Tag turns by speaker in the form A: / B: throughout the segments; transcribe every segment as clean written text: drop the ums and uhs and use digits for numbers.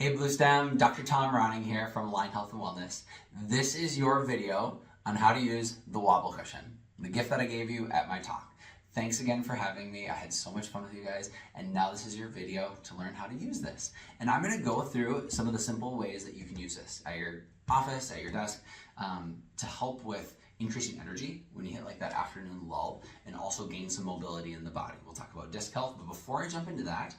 A: Hey Bluestem, Dr. Tom Ronning here from Align Health and Wellness. This is your video on how to use the Wobble Cushion, the gift that I gave you at my talk. Thanks again for having me. I had so much fun with you guys, and now this is your video to learn how to use this. And I'm gonna go through some of the simple ways that you can use this at your office, at your desk, to help with increasing energy when you hit like that afternoon lull, and also gain some mobility in the body. We'll talk about disc health, but before I jump into that,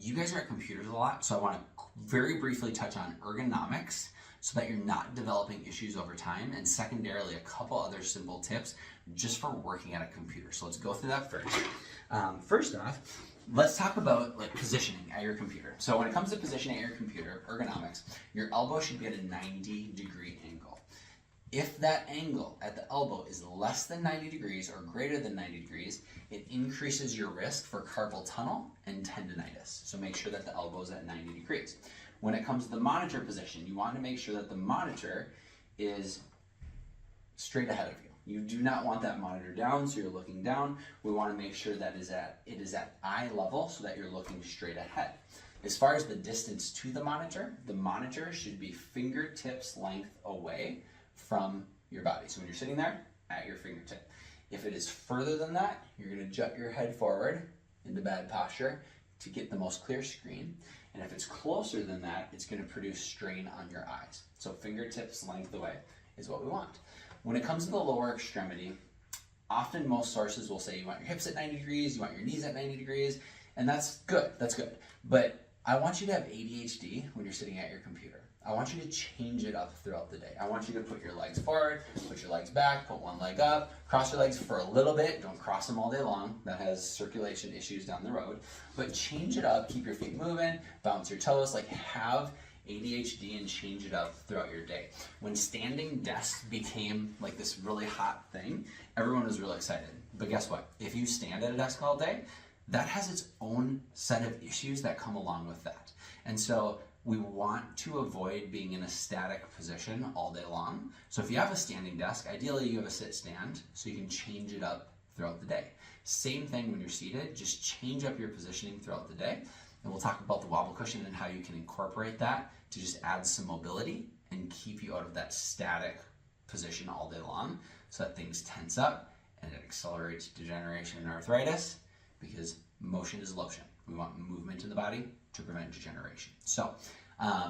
A: you guys are at computers a lot, so I want to very briefly touch on ergonomics so that you're not developing issues over time, and secondarily a couple other simple tips just for working at a computer. So let's go through that first. First off, let's talk about like positioning at your computer. So when it comes to positioning at your computer, ergonomics, your elbow should be at a 90-degree angle. If that angle at the elbow is less than 90 degrees or greater than 90 degrees, it increases your risk for carpal tunnel and tendonitis. So make sure that the elbow is at 90 degrees. When it comes to the monitor position, you want to make sure that the monitor is straight ahead of you. You do not want that monitor down, so you're looking down. We want to make sure that it is at eye level so that you're looking straight ahead. As far as the distance to the monitor should be fingertips length away from your body. So when you're sitting there, at your fingertip. If it is further than that, you're going to jut your head forward into bad posture to get the most clear screen. And if it's closer than that, it's going to produce strain on your eyes. So fingertips length away is what we want. When it comes to the lower extremity, often most sources will say you want your hips at 90 degrees, you want your knees at 90 degrees, and that's good, But I want you to have ADHD when you're sitting at your computer. I want you to change it up throughout the day. I want you to put your legs forward, put your legs back, put one leg up, cross your legs for a little bit. Don't cross them all day long. That has circulation issues down the road. But change it up, keep your feet moving, bounce your toes, like have ADHD and change it up throughout your day. When standing desks became like this really hot thing, everyone was really excited. But guess what? If you stand at a desk all day, that has its own set of issues that come along with that. And so we want to avoid being in a static position all day long. So if you have a standing desk, ideally you have a sit stand so you can change it up throughout the day. Same thing when you're seated, just change up your positioning throughout the day. And we'll talk about the wobble cushion and how you can incorporate that to just add some mobility and keep you out of that static position all day long so that things tense up and it accelerates degeneration and arthritis, because motion is lotion. We want movement in the body to prevent degeneration. So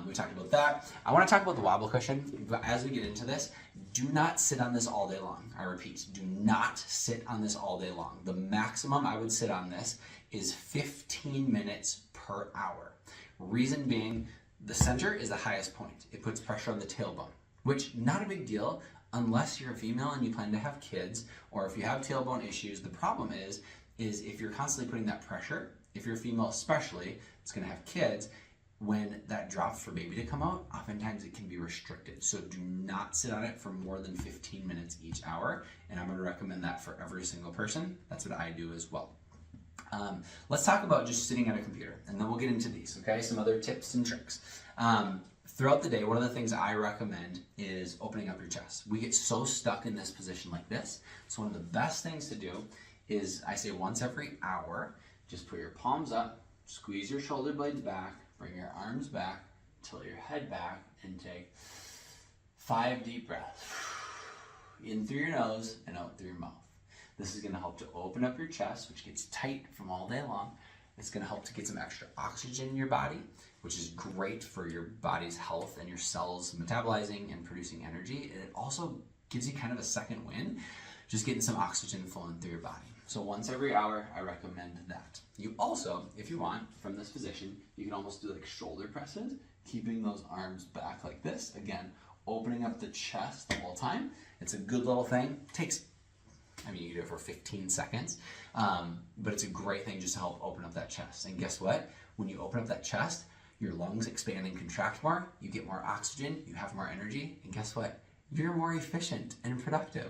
A: we talked about that. I want to talk about the wobble cushion, but as we get into this, do not sit on this all day long. I repeat, do not sit on this all day long. The maximum I would sit on this is 15 minutes per hour. Reason being, the center is the highest point. It puts pressure on the tailbone, which not a big deal unless you're a female and you plan to have kids, or if you have tailbone issues. The problem is if you're constantly putting that pressure, if you're a female especially, it's going to have kids, when that drops for baby to come out, oftentimes it can be restricted. So do not sit on it for more than 15 minutes each hour, and I'm going to recommend that for every single person. That's what I do as well. Let's talk about just sitting at a computer, and then we'll get into these, okay? Some other tips and tricks. Throughout the day, one of the things I recommend is opening up your chest. We get so stuck in this position like this, so one of the best things to do is, I say once every hour, just put your palms up, squeeze your shoulder blades back, bring your arms back, tilt your head back, and take 5 deep breaths. In through your nose and out through your mouth. This is going to help to open up your chest, which gets tight from all day long. It's going to help to get some extra oxygen in your body, which is great for your body's health and your cells metabolizing and producing energy. And it also gives you kind of a second wind, just getting some oxygen flowing through your body. So once every hour, I recommend that. You also, if you want, from this position, you can almost do like shoulder presses, keeping those arms back like this. Again, opening up the chest the whole time. It's a good little thing. Takes, you can do it for 15 seconds, but it's a great thing just to help open up that chest. And guess what? When you open up that chest, your lungs expand and contract more, you get more oxygen, you have more energy, and guess what? You're more efficient and productive.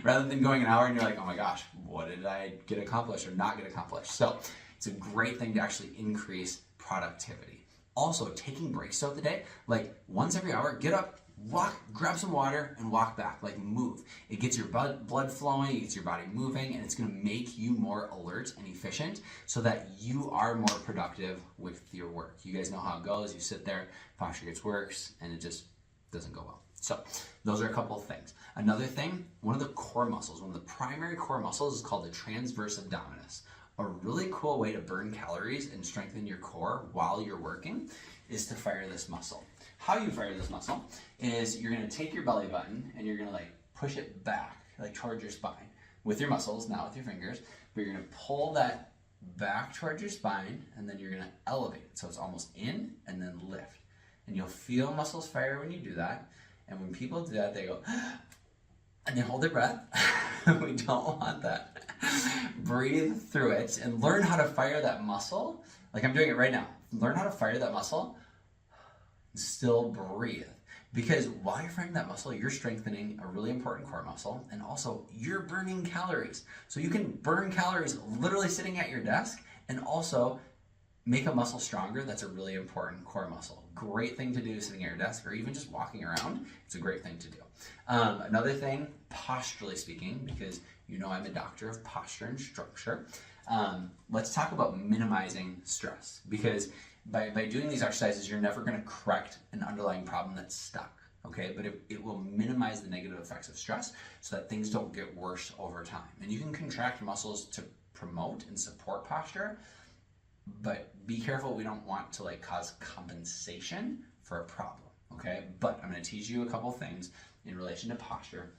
A: Rather than going an hour and you're like, oh my gosh, what did I get accomplished or not get accomplished? So it's a great thing to actually increase productivity. Also, taking breaks throughout the day, like once every hour, get up, grab some water and walk back, like move. It gets your blood flowing, it gets your body moving, and it's gonna make you more alert and efficient so that you are more productive with your work. You guys know how it goes. You sit there, posture gets worse, and it just doesn't go well. So those are a couple of things. Another thing, one of the core muscles, one of the primary core muscles is called the transverse abdominis. A really cool way to burn calories and strengthen your core while you're working is to fire this muscle. How you fire this muscle is you're gonna take your belly button and you're gonna like push it back, like towards your spine with your muscles, not with your fingers, but you're gonna pull that back towards your spine and then you're gonna elevate it. So it's almost in and then lift. And you'll feel muscles fire when you do that. And when people do that, they go, and they hold their breath. We don't want that. Breathe through it and learn how to fire that muscle. Like I'm doing it right now. Learn how to fire that muscle and still breathe. Because while you're firing that muscle, you're strengthening a really important core muscle, and also you're burning calories. So you can burn calories literally sitting at your desk and also make a muscle stronger. That's a really important core muscle. Great thing to do sitting at your desk or even just walking around. It's a great thing to do. Another thing, posturally speaking, because you know I'm a doctor of posture and structure, let's talk about minimizing stress. Because by doing these exercises, you're never going to correct an underlying problem that's stuck. Okay, but it will minimize the negative effects of stress so that things don't get worse over time. And you can contract muscles to promote and support posture, but be careful, we don't want to like cause compensation for a problem, okay? But I'm gonna teach you a couple things in relation to posture.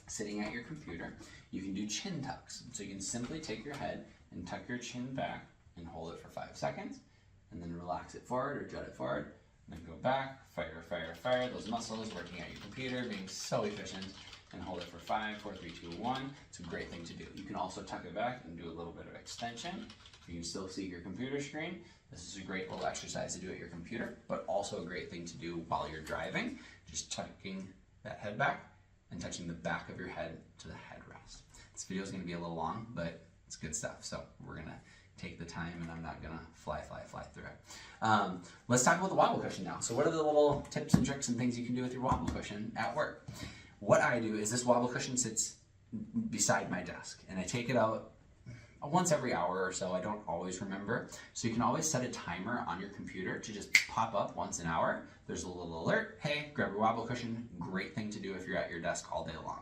A: Sitting at your computer, you can do chin tucks. So you can simply take your head and tuck your chin back and hold it for 5 seconds, and then relax it forward or jut it forward, and then go back, fire, fire, fire, those muscles working at your computer, being so efficient, and hold it for 5, 4, 3, 2, 1. It's a great thing to do. You can also tuck it back and do a little bit of extension. You can still see your computer screen. This is a great little exercise to do at your computer, but also a great thing to do while you're driving. Just tucking that head back and touching the back of your head to the headrest. This video is going to be a little long, but it's good stuff. So we're going to take the time, and I'm not going to fly through it. Let's talk about the wobble cushion now. So what are the little tips and tricks and things you can do with your wobble cushion at work? What I do is this wobble cushion sits beside my desk, and I take it out once every hour or so. I don't always remember. So you can always set a timer on your computer to just pop up once an hour. There's a little alert. Hey, grab your wobble cushion. Great thing to do if you're at your desk all day long.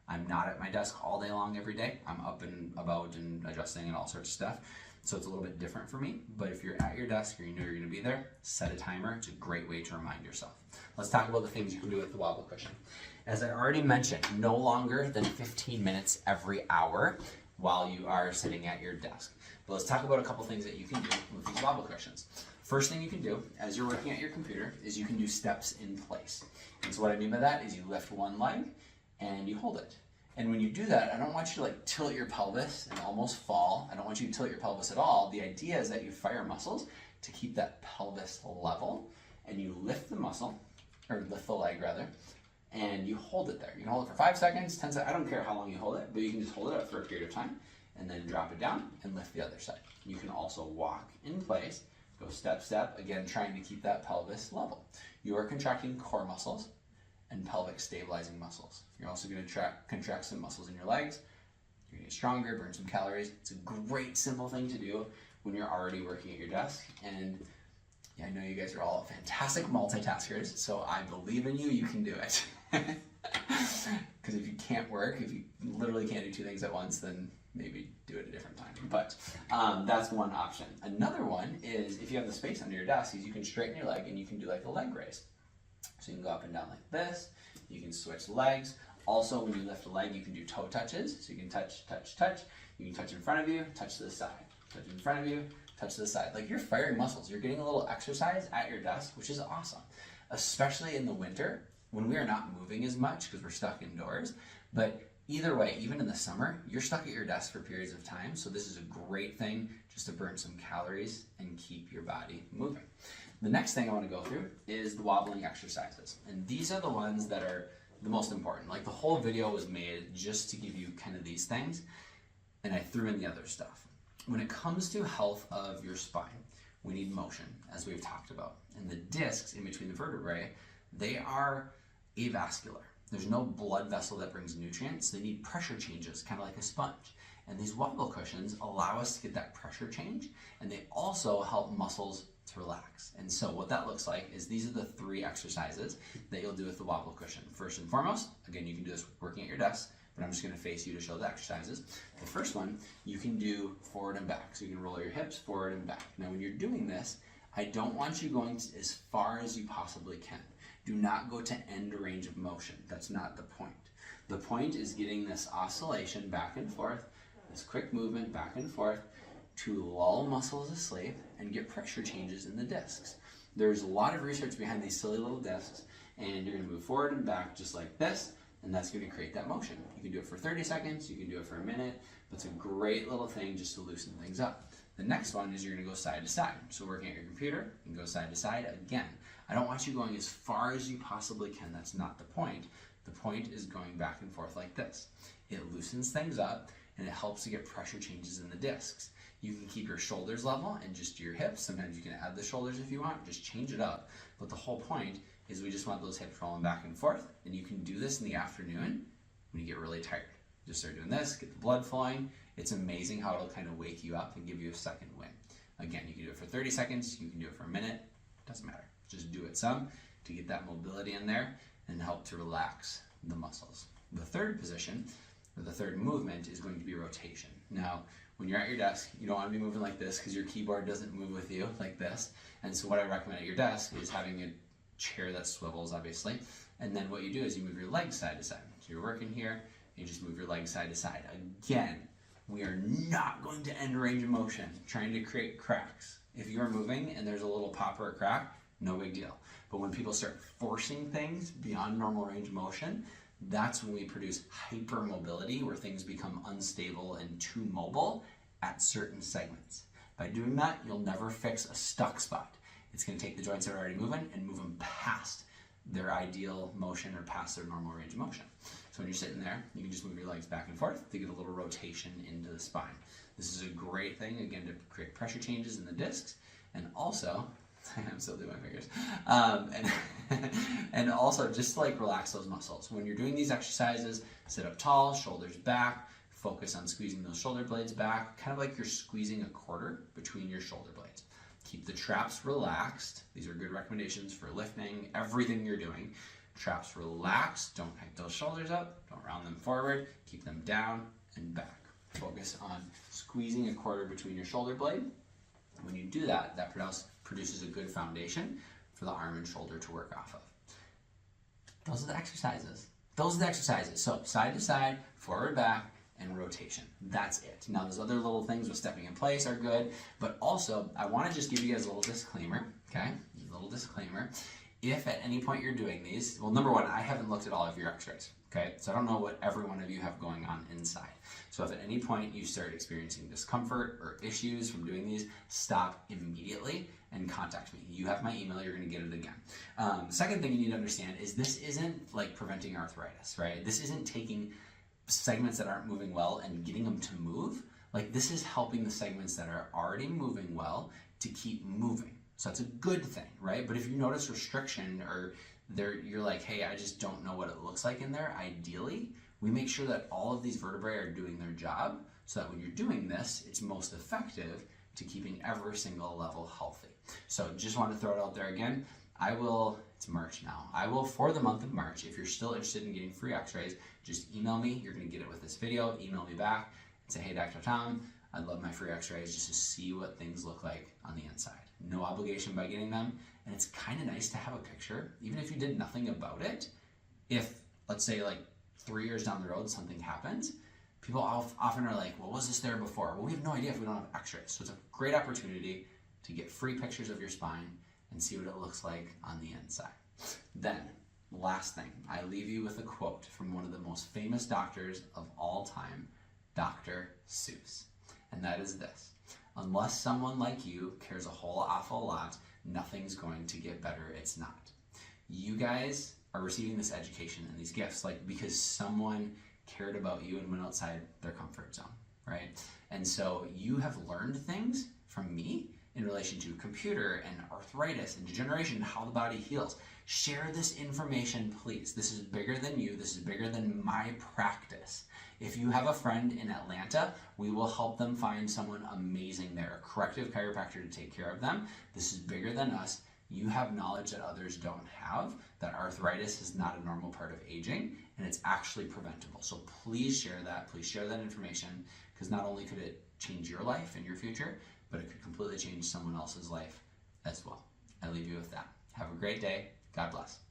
A: I'm not at my desk all day long every day. I'm up and about and adjusting and all sorts of stuff. So it's a little bit different for me. But if you're at your desk or you know you're going to be there, set a timer. It's a great way to remind yourself. Let's talk about the things you can do with the wobble cushion. As I already mentioned, no longer than 15 minutes every hour while you are sitting at your desk. But let's talk about a couple things that you can do with these wobble cushions. First thing you can do as you're working at your computer is you can do steps in place. And so what I mean by that is you lift one leg and you hold it. And when you do that, I don't want you to like tilt your pelvis and almost fall. I don't want you to tilt your pelvis at all. The idea is that you fire muscles to keep that pelvis level, and you lift the muscle, or lift the leg rather, and you hold it there. You can hold it for 5 seconds, 10 seconds, I don't care how long you hold it, but you can just hold it up for a period of time and then drop it down and lift the other side. You can also walk in place, go step, step, again trying to keep that pelvis level. You are contracting core muscles and pelvic stabilizing muscles. You're also going to contract some muscles in your legs. You're going to get stronger, burn some calories. It's a great simple thing to do when you're already working at your desk. And yeah, I know you guys are all fantastic multitaskers, so I believe in you, you can do it. Because if you can't work, if you literally can't do 2 things at once, then maybe do it a different time. But that's one option. Another one is if you have the space under your desk, is you can straighten your leg and you can do like a leg raise. So you can go up and down like this. You can switch legs. Also, when you lift a leg, you can do toe touches. So you can touch, touch, touch. You can touch in front of you, touch to the side. Touch in front of you, touch to the side. Like you're firing muscles. You're getting a little exercise at your desk, which is awesome. Especially in the winter when we are not moving as much because we're stuck indoors. But either way, even in the summer, you're stuck at your desk for periods of time. So this is a great thing just to burn some calories and keep your body moving. The next thing I want to go through is the wobbling exercises. And these are the ones that are the most important. Like the whole video was made just to give you kind of these things, and I threw in the other stuff. When it comes to health of your spine, we need motion, as we've talked about. And the discs in between the vertebrae, they are avascular. There's no blood vessel that brings nutrients. They need pressure changes, kind of like a sponge. And these wobble cushions allow us to get that pressure change, and they also help muscles to relax. And so what that looks like is these are the 3 exercises that you'll do with the wobble cushion. First and foremost, again, you can do this working at your desk, but I'm just going to face you to show the exercises. The first one, you can do forward and back. So you can roll your hips forward and back. Now when you're doing this, I don't want you going as far as you possibly can. Do not go to end range of motion. That's not the point. The point is getting this oscillation back and forth, this quick movement back and forth to lull muscles asleep and get pressure changes in the discs. There's a lot of research behind these silly little discs, and you're going to move forward and back just like this, and that's going to create that motion. You can do it for 30 seconds, you can do it for a minute, but it's a great little thing just to loosen things up. The next one is you're going to go side to side. So working at your computer, you can go side to side again. I don't want you going as far as you possibly can. That's not the point. The point is going back and forth like this. It loosens things up, and it helps to get pressure changes in the discs. You can keep your shoulders level and just your hips. Sometimes you can add the shoulders if you want, just change it up. But the whole point is we just want those hips rolling back and forth, and you can do this in the afternoon when you get really tired. Just start doing this, get the blood flowing. It's amazing how it'll kind of wake you up and give you a second win. Again, you can do it for 30 seconds, you can do it for a minute, doesn't matter. Just do it some to get that mobility in there and help to relax the muscles. The third position, or the third movement, is going to be rotation. Now, when you're at your desk, you don't want to be moving like this because your keyboard doesn't move with you like this. And so what I recommend at your desk is having a chair that swivels, obviously. And then what you do is you move your legs side to side. So you're working here, you just move your legs side to side. Again, we are not going to end range of motion trying to create cracks. If you're moving and there's a little pop or a crack, no big deal. But when people start forcing things beyond normal range of motion, that's when we produce hypermobility, where things become unstable and too mobile at certain segments. By doing that, you'll never fix a stuck spot. It's going to take the joints that are already moving and move them past their ideal motion or past their normal range of motion. So when you're sitting there, you can just move your legs back and forth to get a little rotation into the spine. This is a great thing, again, to create pressure changes in the discs, and also, I'm still doing my fingers, and also just to like relax those muscles. When you're doing these exercises, sit up tall, shoulders back, focus on squeezing those shoulder blades back, kind of like you're squeezing a quarter between your shoulder blades. Keep the traps relaxed. These are good recommendations for lifting, everything you're doing. Traps relaxed, don't hike those shoulders up, don't round them forward, keep them down and back. Focus on squeezing a quarter between your shoulder blade. When you do that, that produces a good foundation for the arm and shoulder to work off of. Those are the exercises. Those are the exercises. So side to side, forward, back, and rotation. That's it. Now those other little things with stepping in place are good, but also I want to just give you guys a little disclaimer, okay? A little disclaimer. If at any point you're doing these, well, number one, I haven't looked at all of your x-rays, okay? So I don't know what every one of you have going on inside. So if at any point you start experiencing discomfort or issues from doing these, stop immediately and contact me. You have my email, you're gonna get it again. Second thing you need to understand is this isn't like preventing arthritis, right? This isn't taking segments that aren't moving well and getting them to move. Like, this is helping the segments that are already moving well to keep moving. So that's a good thing, right? But if you notice restriction or you're like, hey, I just don't know what it looks like in there, ideally, we make sure that all of these vertebrae are doing their job so that when you're doing this, it's most effective to keeping every single level healthy. So just want to throw it out there again. It's March now. I will, for the month of March, if you're still interested in getting free x-rays, just email me. You're going to get it with this video. Email me back and say, hey, Dr. Tom, I'd love my free x-rays just to see what things look like on the inside. No obligation by getting them. And it's kind of nice to have a picture, even if you did nothing about it. If, let's say, like 3 years down the road, something happens, people often are like, well, was this there before? Well, we have no idea if we don't have x-rays. So it's a great opportunity to get free pictures of your spine and see what it looks like on the inside. Then, last thing, I leave you with a quote from one of the most famous doctors of all time, Dr. Seuss. And that is this: unless someone like you cares a whole awful lot, nothing's going to get better. It's not. You guys are receiving this education and these gifts because someone cared about you and went outside their comfort zone, right? And so you have learned things from me in relation to computer and arthritis and degeneration and how the body heals. Share this information, please. This is bigger than you. This is bigger than my practice. If you have a friend in Atlanta, we will help them find someone amazing there, a corrective chiropractor to take care of them. This is bigger than us. You have knowledge that others don't have, that arthritis is not a normal part of aging, and it's actually preventable. So please share that. Please share that information, because not only could it change your life and your future, but it could completely change someone else's life as well. I leave you with that. Have a great day. God bless.